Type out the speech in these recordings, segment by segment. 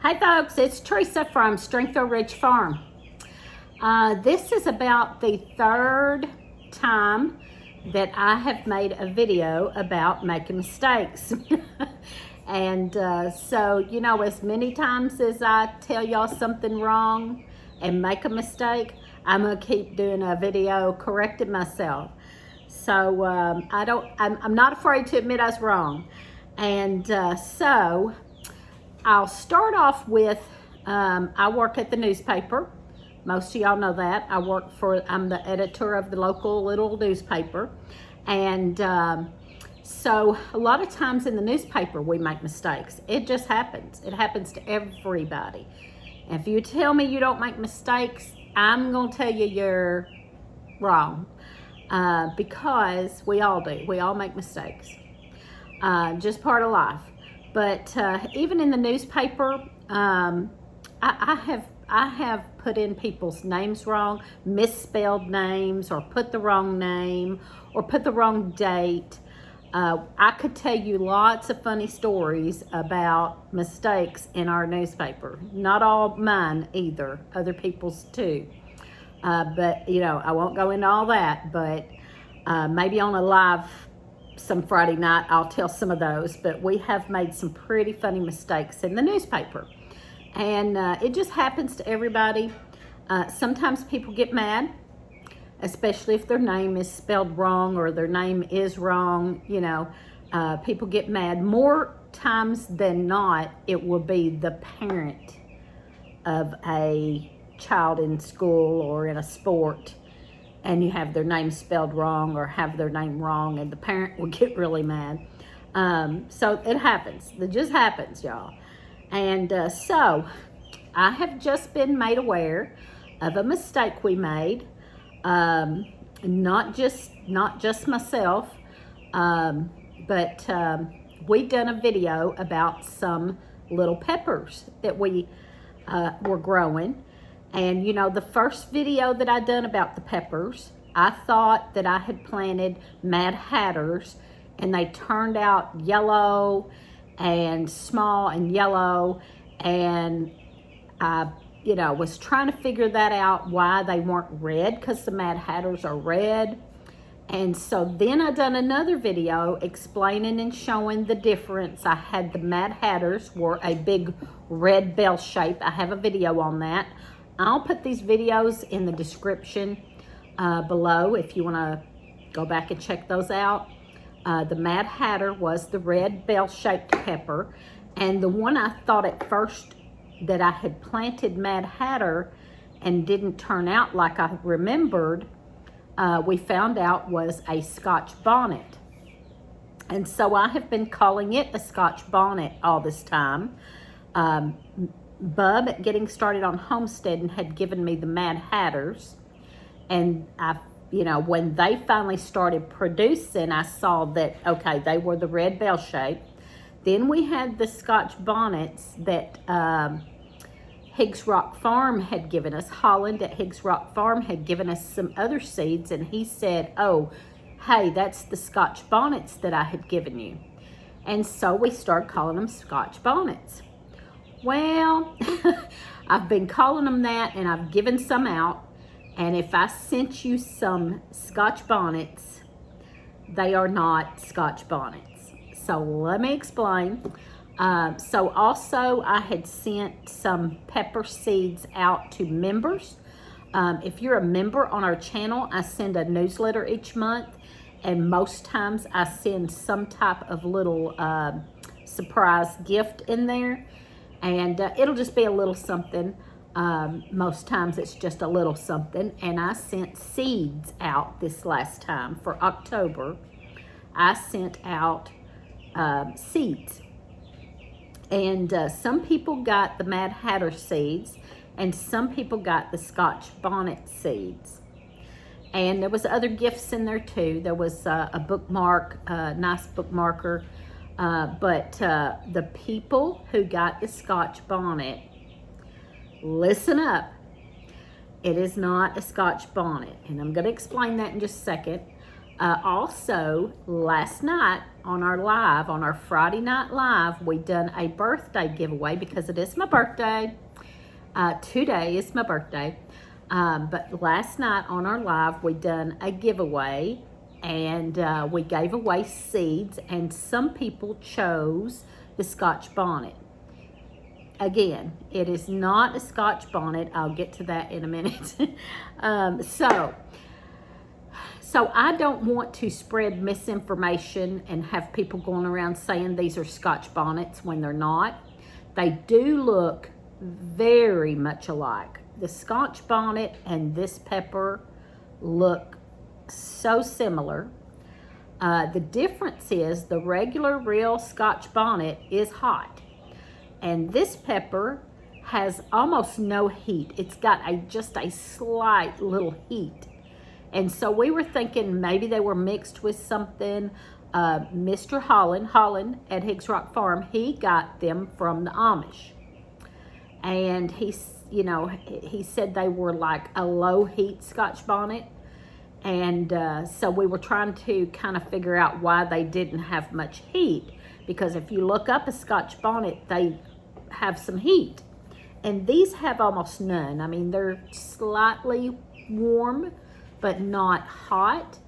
Hi folks, it's Teresa from Stringfield Ridge Farm. This is about the third time that I have made a video about making mistakes. And so, you know, as many times as I tell y'all something wrong and make a mistake, I'm gonna keep doing a video correcting myself. So I'm not afraid to admit I was wrong. And so I'll start off with, I work at the newspaper. Most of y'all know that. I'm the editor of the local little newspaper. And so a lot of times in the newspaper, we make mistakes. It just happens. It happens to everybody. And if you tell me you don't make mistakes, I'm gonna tell you you're wrong. Because we all do. We all make mistakes. Just part of life. But even in the newspaper, I have put in people's names wrong, misspelled names, or put the wrong name, or put the wrong date. I could tell you lots of funny stories about mistakes in our newspaper. Not all mine either, other people's too. But, you know, I won't go into all that, but maybe on a live some Friday night, I'll tell some of those, but we have made some pretty funny mistakes in the newspaper. And it just happens to everybody. Sometimes people get mad, especially if their name is spelled wrong or their name is wrong. You know, people get mad. More times than not, it will be the parent of a child in school or in a sport, and you have their name spelled wrong or have their name wrong, and the parent will get really mad. So it happens. It just happens, y'all. And so I have just been made aware of a mistake we made. Not just myself, but we done a video about some little peppers that we were growing. And you know, the first video that I done about the peppers, I thought that I had planted Mad Hatters, and they turned out yellow and small and yellow, and I, you know, was trying to figure that out, why they weren't red, because the Mad Hatters are red. And so then I done another video explaining and showing the difference. I had the Mad Hatters were a big red bell shape. I have a video on that. I'll put these videos in the description below if you want to go back and check those out. The Mad Hatter was the red bell-shaped pepper, and the one I thought at first that I had planted Mad Hatter and didn't turn out like I remembered, we found out was a Scotch Bonnet. And so I have been calling it a Scotch Bonnet all this time. Bub at Getting Started on Homestead had given me the Mad Hatters, and you know, when they finally started producing, I saw that, okay, they were the red bell shape. Then we had the Scotch Bonnets that Higgs Rock Farm had given us. Holland at Higgs Rock Farm had given us some other seeds, and he said, oh, hey, that's the Scotch Bonnets that I had given you. And so we started calling them Scotch Bonnets. Well, I've been calling them that, and I've given some out. And if I sent you some Scotch Bonnets, they are not Scotch Bonnets. So let me explain. So also I had sent some pepper seeds out to members. If you're a member on our channel, I send a newsletter each month. And most times I send some type of little surprise gift in there. And it'll just be a little something. Most times it's just a little something. And I sent seeds out this last time for October. I sent out seeds. And some people got the Mad Hatter seeds, and some people got the Scotch Bonnet seeds. And there was other gifts in there too. There was a bookmark, a nice bookmarker. But the people who got the Scotch Bonnet, listen up. It is not a Scotch Bonnet, and I'm going to explain that in just a second. Also, last night on our live, on our Friday night live, we done a birthday giveaway because it is my birthday. Today is my birthday. But last night on our live, we done a giveaway, and we gave away seeds, and some people chose the Scotch Bonnet. Again, it is not a Scotch Bonnet. I'll get to that in a minute. So I don't want to spread misinformation and have people going around saying these are Scotch Bonnets when they're not. They do look very much alike. The Scotch Bonnet and this pepper look so similar. The difference is the regular real Scotch Bonnet is hot, and this pepper has almost no heat. It's got just a slight little heat. And so we were thinking maybe they were mixed with something. Mr. Holland at Higgs Rock Farm, he got them from the Amish. And he said they were like a low heat Scotch Bonnet. And so we were trying to kind of figure out why they didn't have much heat. Because if you look up a Scotch Bonnet, they have some heat. And these have almost none. I mean, they're slightly warm, but not hot.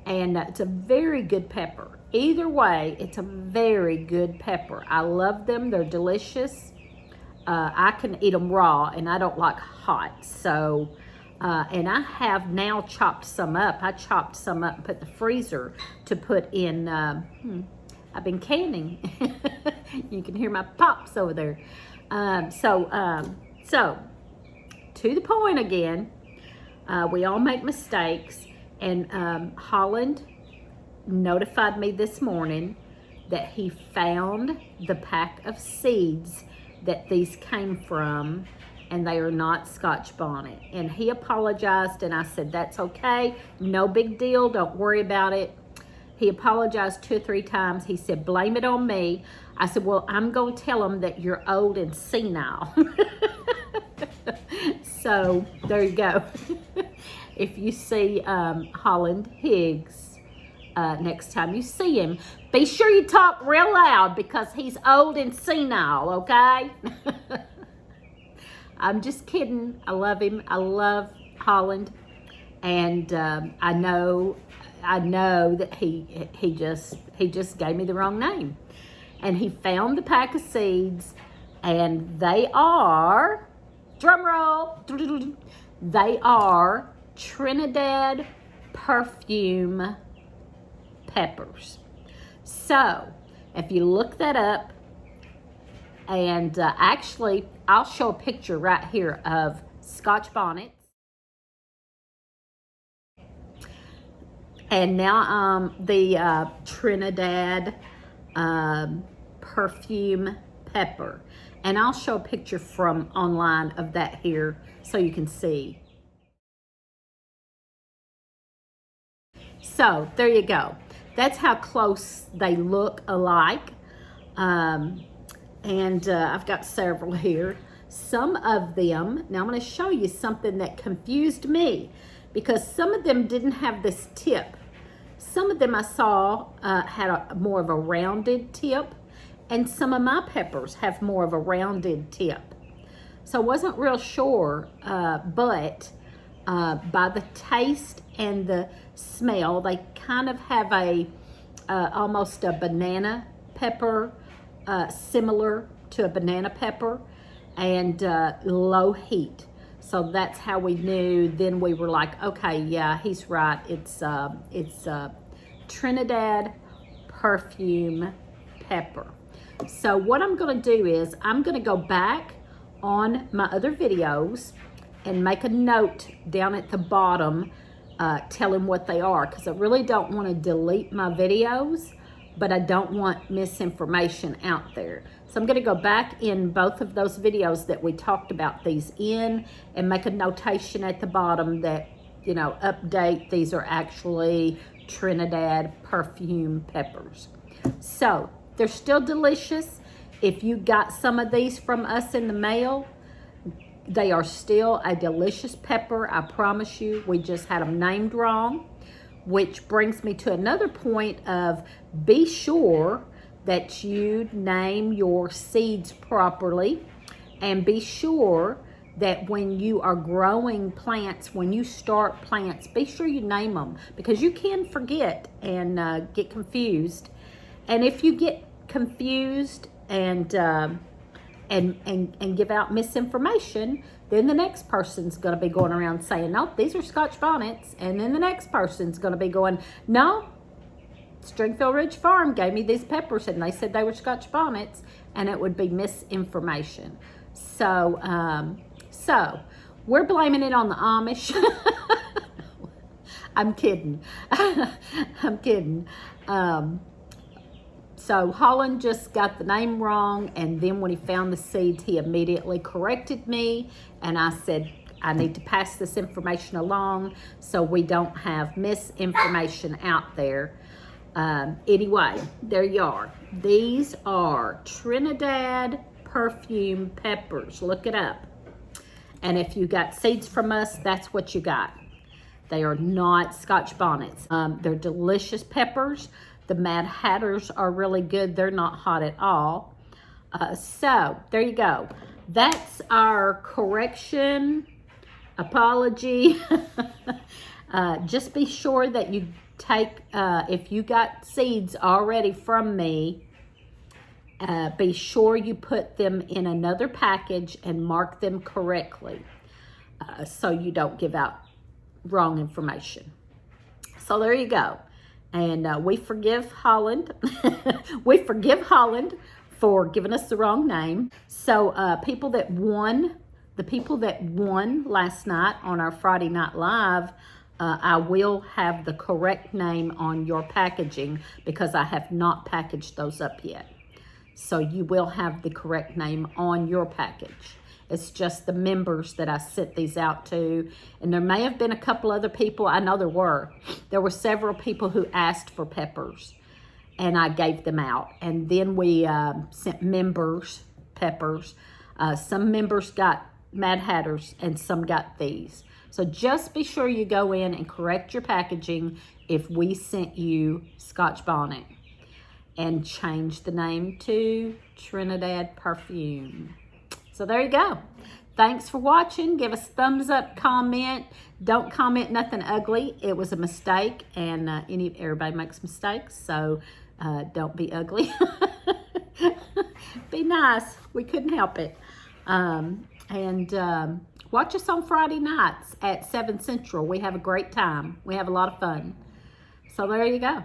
And it's a very good pepper. Either way, it's a very good pepper. I love them. They're delicious. I can eat them raw, and I don't like hot. So, and I have now chopped some up. I chopped some up and put in the freezer to put in, I've been canning. You can hear my pops over there. So to the point again, we all make mistakes, and Holland notified me this morning that he found the pack of seeds that these came from, and they are not Scotch Bonnet. And he apologized, and I said, that's okay, no big deal, don't worry about it. He apologized 2 or 3 times. He said, blame it on me. I said, well, I'm going to tell him that you're old and senile. So there you go. If you see Holland Higgs next time you see him, be sure you talk real loud because he's old and senile, okay? I'm just kidding. I love him. I love Holland. And I know that he just gave me the wrong name. And he found the pack of seeds, and they are, drum roll, they are Trinidad perfume peppers. So if you look that up, and actually I'll show a picture right here of Scotch Bonnet. And now the Trinidad perfume pepper. And I'll show a picture from online of that here so you can see. So there you go. That's how close they look alike. And I've got several here. Some of them, now I'm going to show you something that confused me, because some of them didn't have this tip. Some of them I saw had more of a rounded tip, and some of my peppers have more of a rounded tip. So I wasn't real sure, but by the taste and the smell, they kind of have a almost a banana pepper, similar to a banana pepper, and low heat. So that's how we knew. Then we were like, okay, yeah, he's right. It's Trinidad perfume pepper. So what I'm going to do is I'm going to go back on my other videos and make a note down at the bottom telling what they are, because I really don't want to delete my videos, but I don't want misinformation out there. So I'm going to go back in both of those videos that we talked about these in and make a notation at the bottom that, you know, update, these are actually Trinidad perfume peppers. So they're still delicious. If you got some of these from us in the mail, they are still a delicious pepper, I promise you. We just had them named wrong. which brings me to another point of be sure that you name your seeds properly, and be sure that when you are growing plants, when you start plants, be sure you name them, because you can forget and get confused. And if you get confused and give out misinformation, then the next person's going to be going around saying, no, these are Scotch bonnets. And then the next person's going to be going, no, Stringfield Ridge Farm gave me these peppers and they said they were Scotch bonnets, and it would be misinformation. So, we're blaming it on the Amish. I'm kidding. I'm kidding. So Holland just got the name wrong, and then when he found the seeds, he immediately corrected me, and I said, I need to pass this information along so we don't have misinformation out there. Anyway, there you are. These are Trinidad perfume peppers. Look it up. And if you got seeds from us, that's what you got. They are not Scotch bonnets. They're delicious peppers. The Mad Hatters are really good. They're not hot at all. So there you go. That's our correction, apology. Just be sure that you take, if you got seeds already from me, be sure you put them in another package and mark them correctly, so you don't give out wrong information. So there you go. And we forgive Holland. We forgive Holland for giving us the wrong name. So the people that won last night on our Friday Night Live, I will have the correct name on your packaging, because I have not packaged those up yet. So you will have the correct name on your package. It's just the members that I sent these out to. And there may have been a couple other people. I know there were. There were several people who asked for peppers, and I gave them out. And then we sent members peppers. Some members got Mad Hatters, and some got these. So just be sure you go in and correct your packaging if we sent you Scotch Bonnet, and change the name to Trinidad Perfume. So there you go. Thanks for watching. Give us thumbs up, comment. Don't comment nothing ugly. It was a mistake, and everybody makes mistakes, so don't be ugly. Be nice. We couldn't help it. Watch us on Friday nights at 7 Central. We have a great time. We have a lot of fun. So there you go.